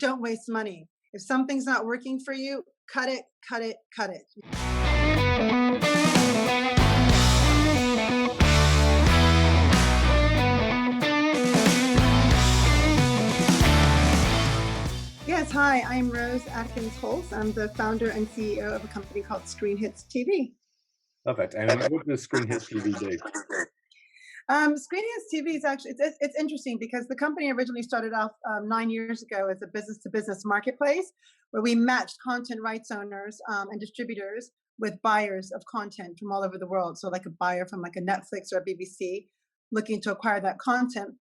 don't waste money. If something's not working for you, cut it, cut it, cut it. Yes, hi, I'm Rose Adkins Hulse. I'm the founder and CEO of a company called ScreenHits TV. Perfect. And what does ScreenHits TV do? ScreenHits TV is actually, it's interesting because the company originally started off 9 years ago as a business-to-business marketplace where we matched content rights owners and distributors with buyers of content from all over the world. So like a buyer from like a Netflix or a BBC looking to acquire that content.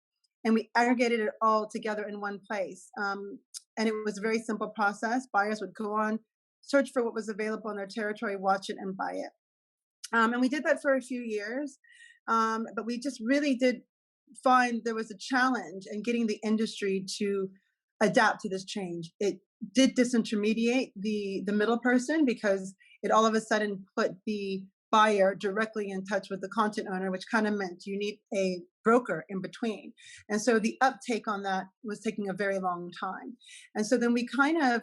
And we aggregated it all together in one place. And it was a very simple process. Buyers would go on, search for what was available in their territory, watch it, and buy it. And we did that for a few years. But we just really did find there was a challenge in getting the industry to adapt to this change. It did disintermediate the middle person because it all of a sudden put the buyer directly in touch with the content owner, which kind of meant you need a broker in between. And so the uptake on that was taking a very long time. And so then we kind of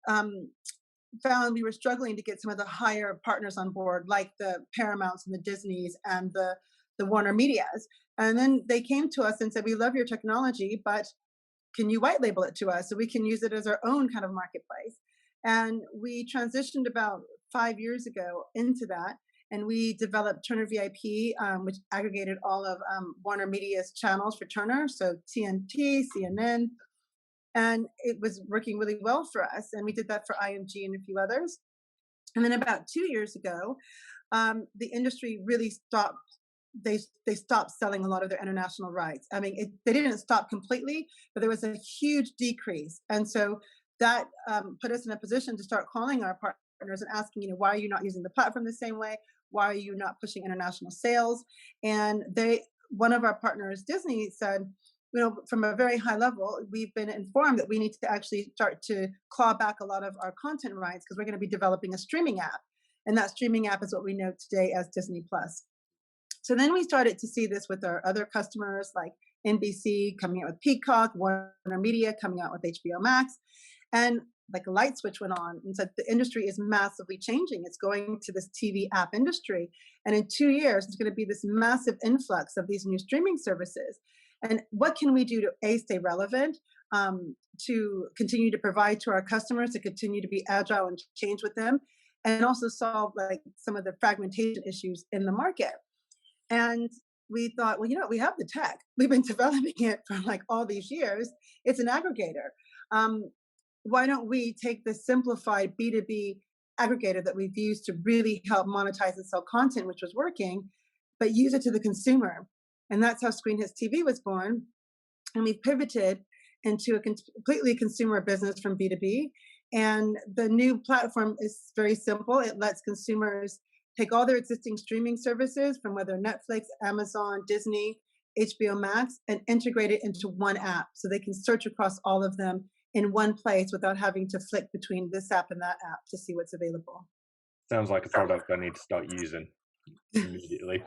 found we were struggling to get some of the higher partners on board, like the Paramounts and the Disneys and the Warner Medias. And then they came to us and said, we love your technology, but can you white label it to us so we can use it as our own kind of marketplace? And we transitioned about 5 years ago into that. And we developed Turner VIP, which aggregated all of Warner Media's channels for Turner, so TNT, CNN, and it was working really well for us. And we did that for IMG and a few others. And then about 2 years ago, the industry really stopped. They stopped selling a lot of their international rights. I mean, they didn't stop completely, but there was a huge decrease. And so that put us in a position to start calling our partners and asking, why are you not using the platform the same way? Why are you not pushing international sales? And one of our partners, Disney, said, from a very high level, we've been informed that we need to actually start to claw back a lot of our content rights because we're going to be developing a streaming app. And that streaming app is what we know today as Disney Plus. So then we started to see this with our other customers like NBC coming out with Peacock, Warner Media coming out with HBO Max. And like a light switch went on and said the industry is massively changing. It's going to this TV app industry. And in 2 years, it's going to be this massive influx of these new streaming services. And what can we do to stay relevant, to continue to provide to our customers, to continue to be agile and change with them, and also solve like some of the fragmentation issues in the market. And we thought, well, we have the tech. We've been developing it for like all these years. It's an aggregator. Why don't we take the simplified B2B aggregator that we've used to really help monetize and sell content, which was working, but use it to the consumer? And that's how ScreenHits TV was born. And we've pivoted into a completely consumer business from B2B. And the new platform is very simple. It lets consumers take all their existing streaming services from whether Netflix, Amazon, Disney, HBO Max, and integrate it into one app. So they can search across all of them in one place without having to flick between this app and that app to see what's available. Sounds like a product I need to start using immediately.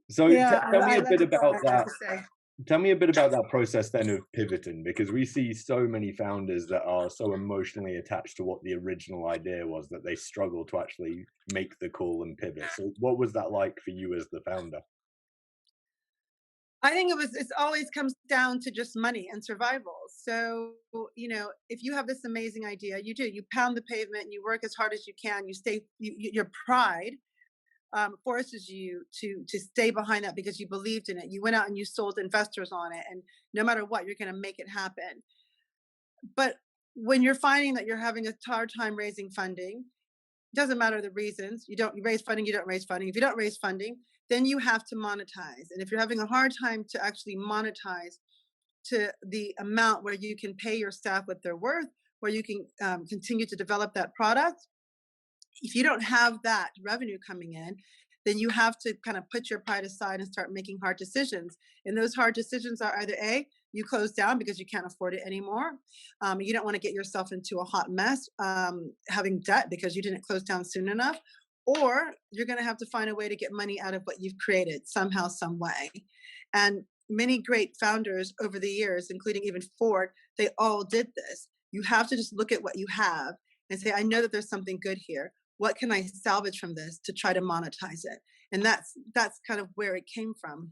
So Yeah, tell me I a love bit it, about I have that. to say. Tell me a bit about that process then of pivoting, because we see so many founders that are so emotionally attached to what the original idea was that they struggle to actually make the call and pivot. So what was that like for you as the founder? I think it always comes down to just money and survival. So, if you have this amazing idea, you pound the pavement and you work as hard as you can, your pride forces you to stay behind that because you believed in it. You went out and you sold investors on it. And no matter what, you're going to make it happen. But when you're finding that you're having a hard time raising funding, doesn't matter the reasons. You raise funding, you don't raise funding. If you don't raise funding, then you have to monetize. And if you're having a hard time to actually monetize to the amount where you can pay your staff what they're worth, where you can continue to develop that product, if you don't have that revenue coming in, then you have to kind of put your pride aside and start making hard decisions. And those hard decisions are either A, you close down because you can't afford it anymore. You don't want to get yourself into a hot mess, having debt because you didn't close down soon enough. Or you're going to have to find a way to get money out of what you've created somehow, some way. And many great founders over the years, including even Ford, they all did this. You have to just look at what you have and say, I know that there's something good here. What can I salvage from this to try to monetize it? And that's kind of where it came from.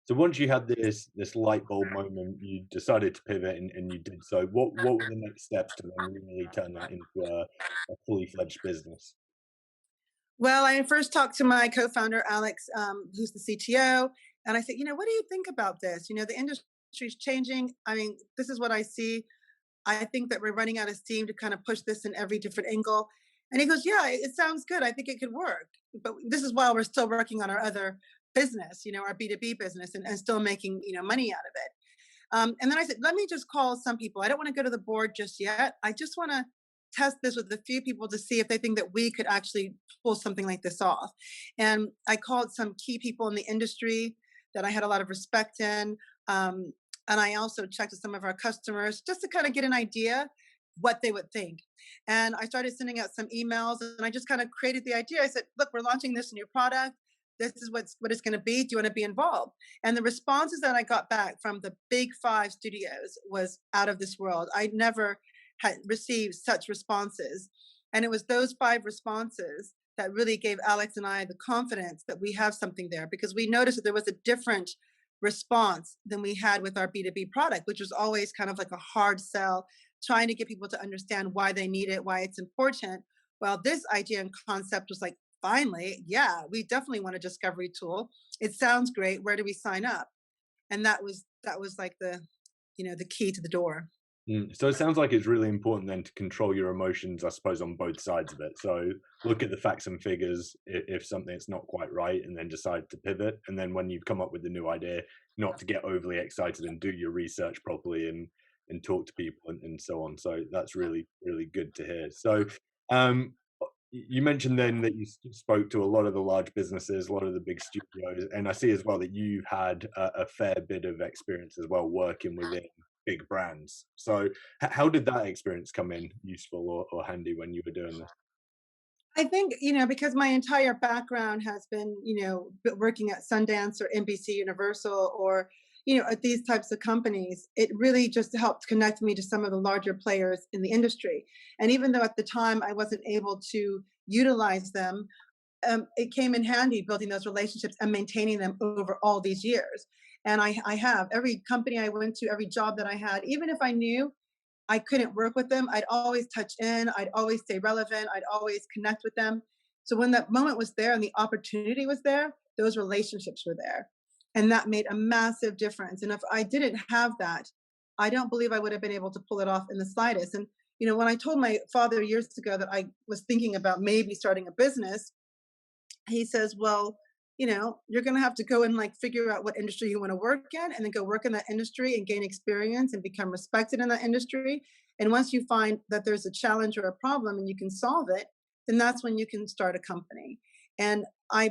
So once you had this light bulb moment, you decided to pivot and you did so. What were the next steps to then really turn that into a fully fledged business? Well, I first talked to my co-founder, Alex, who's the CTO, and I said, what do you think about this? The industry is changing. I mean, this is what I see. I think that we're running out of steam to kind of push this in every different angle. And he goes, yeah, it sounds good. I think it could work. But this is while we're still working on our other business, our B2B business, and still making, money out of it. And then I said, let me just call some people. I don't want to go to the board just yet. I just want to test this with a few people to see if they think that we could actually pull something like this off. And I called some key people in the industry that I had a lot of respect in. And I also checked with some of our customers just to kind of get an idea what they would think. And I started sending out some emails, and I just kind of created the idea. I said, look, we're launching this new product. This is what it's going to be. Do you want to be involved? And the responses that I got back from the big five studios was out of this world. I never had received such responses. And it was those five responses that really gave Alex and I the confidence that we have something there, because we noticed that there was a different response than we had with our B2B product, which was always kind of like a hard sell, trying to get people to understand why they need it, why it's important. Well, this idea and concept was like, finally, yeah, we definitely want a discovery tool. It sounds great. Where do we sign up? And that was like the key to the door. So it sounds like it's really important then to control your emotions, I suppose, on both sides of it. So look at the facts and figures if something's not quite right, and then decide to pivot. And then when you've come up with a new idea, not to get overly excited and do your research properly and talk to people and so on. So that's really, really good to hear. So um, you mentioned then that you spoke to a lot of the large businesses, a lot of the big studios, and I see as well that you had a fair bit of experience as well working within big brands. So how did that experience come in useful or handy when you were doing this? I think, because my entire background has been, working at Sundance or NBC Universal or, at these types of companies, it really just helped connect me to some of the larger players in the industry. And even though at the time I wasn't able to utilize them, it came in handy building those relationships and maintaining them over all these years. And I have every company I went to, every job that I had, even if I knew I couldn't work with them, I'd always touch in, I'd always stay relevant, I'd always connect with them. So when that moment was there and the opportunity was there, those relationships were there. And that made a massive difference. And if I didn't have that, I don't believe I would have been able to pull it off in the slightest. And, when I told my father years ago that I was thinking about maybe starting a business, he says, well, you're going to have to go and like figure out what industry you want to work in, and then go work in that industry and gain experience and become respected in that industry. And once you find that there's a challenge or a problem and you can solve it, then that's when you can start a company. And I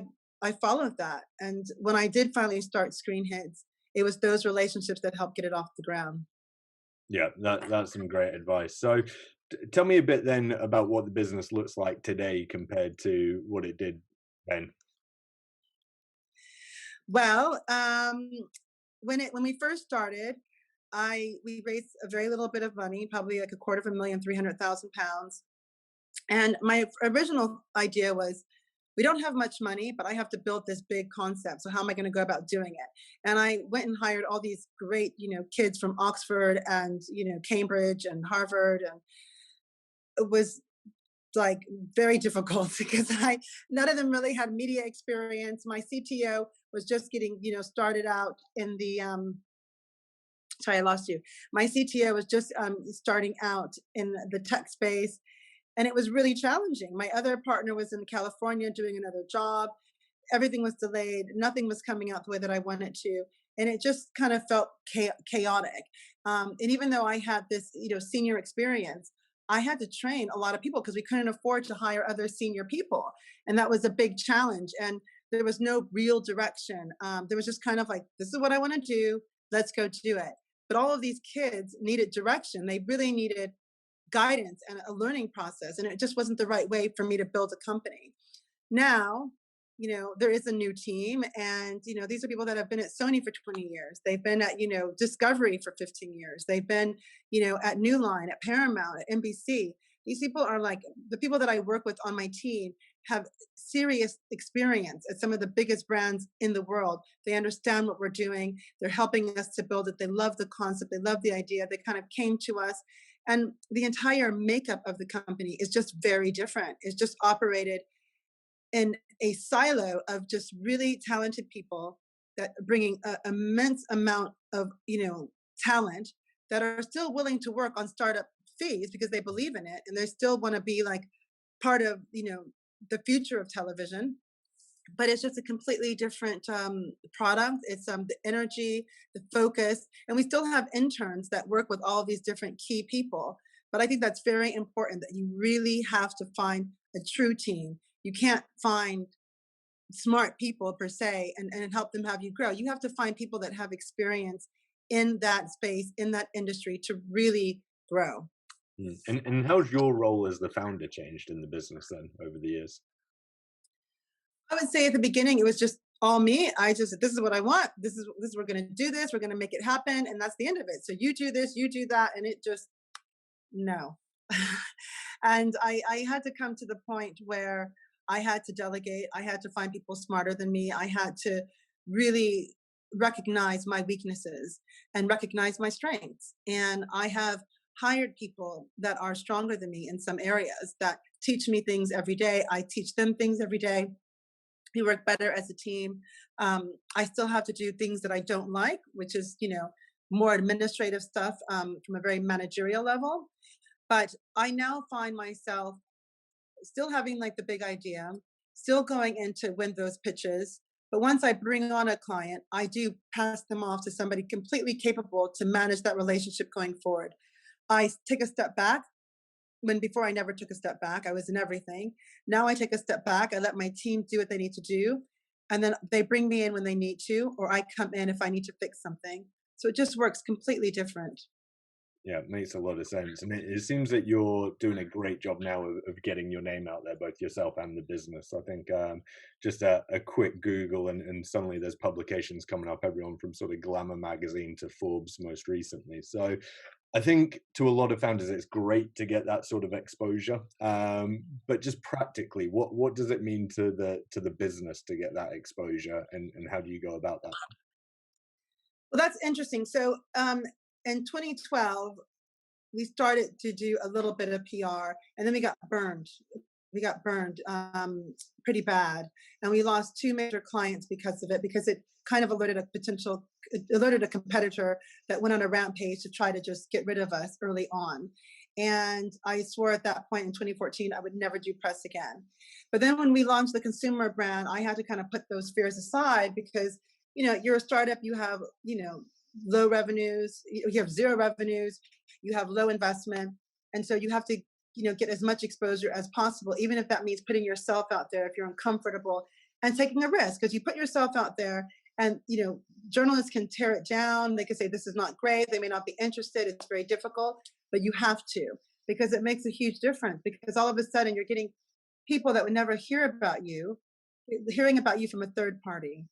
followed that. And when I did finally start Screen Hits, it was those relationships that helped get it off the ground. Yeah, that's some great advice. So tell me a bit then about what the business looks like today compared to what it did then. Well, when we first started, we raised a very little bit of money, probably like a quarter of a million, 300,000 pounds. And my original idea was, we don't have much money, but I have to build this big concept. So how am I going to go about doing it? And I went and hired all these great, kids from Oxford and, Cambridge and Harvard. And it was like very difficult because none of them really had media experience. My CTO was just getting, started out in the, sorry, I lost you. My CTO was just starting out in the tech space, and it was really challenging. My other partner was in California doing another job. Everything was delayed. Nothing was coming out the way that I wanted to. And it just kind of felt chaotic. And even though I had this, senior experience, I had to train a lot of people because we couldn't afford to hire other senior people. And that was a big challenge. And there was no real direction. There was just kind of like, this is what I want to do. Let's go do it. But all of these kids needed direction. They really needed guidance and a learning process. And it just wasn't the right way for me to build a company. Now, there is a new team, and these are people that have been at Sony for 20 years. They've been at Discovery for 15 years. They've been at New Line, at Paramount, at NBC. These people are like the people that I work with on my team have serious experience at some of the biggest brands in the world. They understand what we're doing. They're helping us to build it. They love the concept. They love the idea. They kind of came to us, and the entire makeup of the company is just very different. It's just operated in a silo of just really talented people that are bringing an immense amount of talent, that are still willing to work on startup fees because they believe in it, and they still want to be like part of the future of television. But it's just a completely different product. It's the energy, the focus, and we still have interns that work with all these different key people. But I think that's very important, that you really have to find a true team. You can't find smart people per se and help them have you grow. You have to find people that have experience in that space, in that industry, to really grow. And how's your role as the founder changed in the business then over the years? I would say at the beginning it was just all me. I just, this is what I want. This is we're going to do this. We're going to make it happen, and that's the end of it. So you do this, you do that, and it just no. And I had to come to the point where I had to delegate. I had to find people smarter than me. I had to really recognize my weaknesses and recognize my strengths. And I have hired people that are stronger than me in some areas, that teach me things every day. I teach them things every day. We work better as a team. I still have to do things that I don't like, which is, more administrative stuff from a very managerial level. But I now find myself still having like the big idea, still going in to win those pitches. But once I bring on a client, I do pass them off to somebody completely capable to manage that relationship going forward. I take a step back, when before I never took a step back. I was in everything. Now I take a step back. I let my team do what they need to do. And then they bring me in when they need to, or I come in if I need to fix something. So it just works completely different. Yeah, it makes a lot of sense. And it seems that you're doing a great job now of getting your name out there, both yourself and the business. I think just a quick Google and suddenly there's publications coming up, everyone from sort of Glamour magazine to Forbes most recently. So I think to a lot of founders, it's great to get that sort of exposure. But just practically, what does it mean to the business to get that exposure, and how do you go about that? Well, that's interesting. So in 2012, we started to do a little bit of PR, and then we got burned. We got burned pretty bad, and we lost two major clients because of it, because it kind of alerted a competitor that went on a rampage to try to just get rid of us early on. And I swore at that point in 2014 I would never do press again. But then when we launched the consumer brand, I had to kind of put those fears aside, because you're a startup, you have low revenues, you have zero revenues, you have low investment, and so you have to get as much exposure as possible, even if that means putting yourself out there if you're uncomfortable and taking a risk, because you put yourself out there, and journalists can tear it down. They can say this is not great. They may not be interested. It's very difficult, but you have to, because it makes a huge difference. Because all of a sudden you're getting people that would never hear about you, hearing about you from a third party,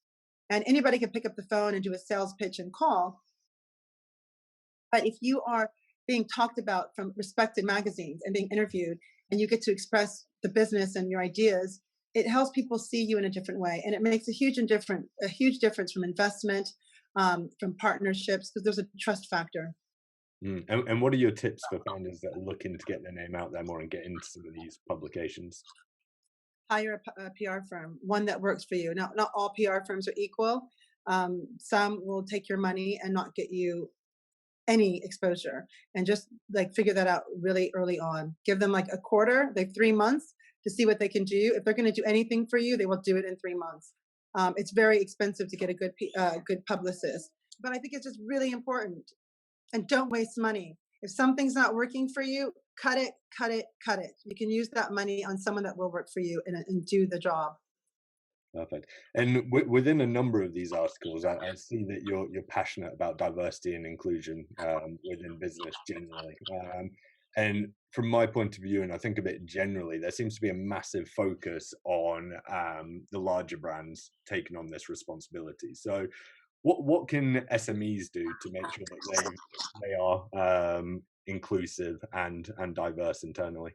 and anybody can pick up the phone and do a sales pitch and call. But if you are being talked about from respected magazines and being interviewed, and you get to express the business and your ideas, it helps people see you in a different way, and it makes a huge difference from investment, from partnerships, because there's a trust factor. And what are your tips for founders that are looking to get their name out there more and get into some of these publications? Hire a PR firm, one that works for you. Now, not all PR firms are equal. Some will take your money and not get you any exposure, and just like figure that out really early on. Give them like a quarter, like 3 months, to see what they can do. If they're going to do anything for you, they will do it in 3 months. It's very expensive to get a good publicist, but I think it's just really important. And don't waste money. If something's not working for you, cut it, cut it, cut it. You can use that money on someone that will work for you and do the job. Perfect. And within a number of these articles, I see that you're passionate about diversity and inclusion within business generally. And from my point of view, and I think of it generally, there seems to be a massive focus on the larger brands taking on this responsibility. So, what can SMEs do to make sure that they are inclusive and diverse internally?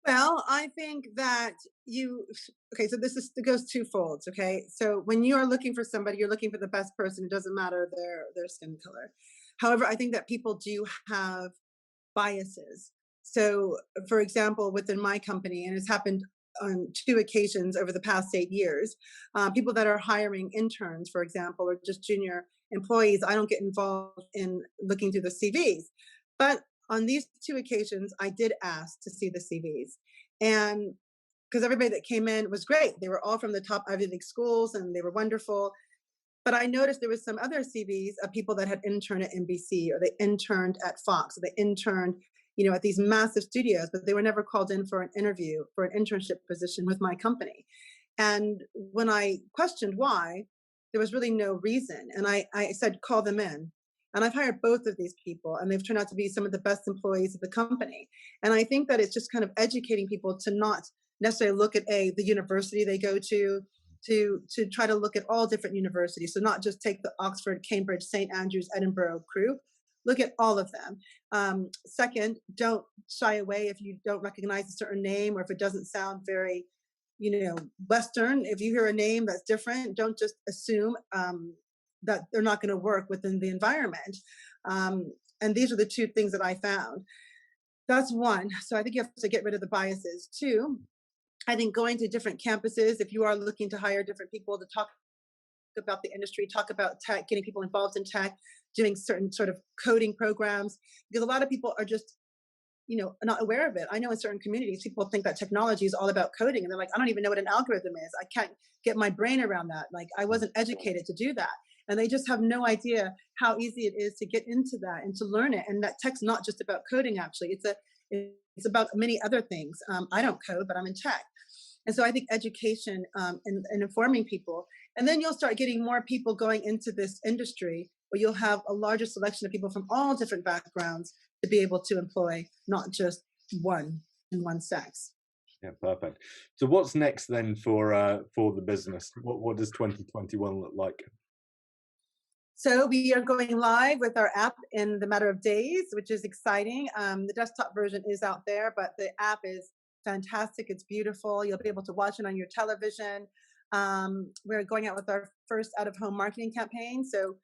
Well, I think that okay, so it goes twofold. Okay. So when you are looking for somebody, you're looking for the best person. It doesn't matter their skin color. However, I think that people do have biases. So, for example, within my company, and it's happened on two occasions over the past 8 years, people that are hiring interns, for example, or just junior employees, I don't get involved in looking through the CVs. But on these two occasions, I did ask to see the CVs. And because everybody that came in was great. They were all from the top Ivy League schools and they were wonderful. But I noticed there was some other CVs of people that had interned at NBC, or they interned at Fox, or they interned, at these massive studios, but they were never called in for an interview for an internship position with my company. And when I questioned why, there was really no reason. And I said, call them in. And I've hired both of these people, and they've turned out to be some of the best employees of the company. And I think that it's just kind of educating people to not necessarily look at the university they go to try to look at all different universities. So not just take the Oxford, Cambridge, St. Andrews, Edinburgh crew. Look at all of them. Second, don't shy away if you don't recognize a certain name, or if it doesn't sound very, Western. If you hear a name that's different, don't just assume that they're not going to work within the environment. And these are the two things that I found. That's one. So I think you have to get rid of the biases. Two, I think going to different campuses, if you are looking to hire different people to talk about the industry, talk about tech, getting people involved in tech, doing certain sort of coding programs, because a lot of people are just, not aware of it. I know in certain communities, people think that technology is all about coding, and they're like, I don't even know what an algorithm is. I can't get my brain around that. Like, I wasn't educated to do that. And they just have no idea how easy it is to get into that and to learn it. And that tech's not just about coding, actually. It's about many other things. I don't code, but I'm in tech. And so I think education and informing people, and then you'll start getting more people going into this industry, where you'll have a larger selection of people from all different backgrounds to be able to employ, not just one in one sex. Yeah, perfect. So what's next then for the business? What does 2021 look like? So we are going live with our app in the matter of days, which is exciting. The desktop version is out there, but the app is fantastic. It's beautiful. You'll be able to watch it on your television. We're going out with our first out-of-home marketing campaign. So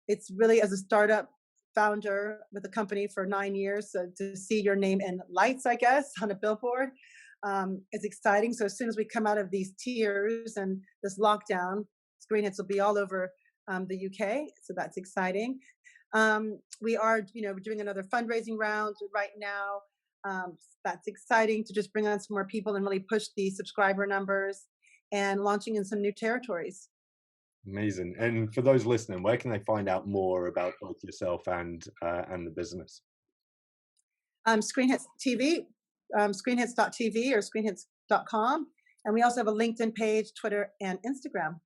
it's really, as a startup founder with a company for 9 years, so to see your name in lights, I guess, on a billboard, is exciting. So as soon as we come out of these tiers and this lockdown, ScreenHits will be all over the UK. So that's exciting. We are, doing another fundraising round right now. That's exciting to just bring on some more people and really push the subscriber numbers, and launching in some new territories. Amazing. And for those listening, where can they find out more about both yourself and the business? ScreenHits TV, ScreenHits.tv or ScreenHits.com. And we also have a LinkedIn page, Twitter, and Instagram.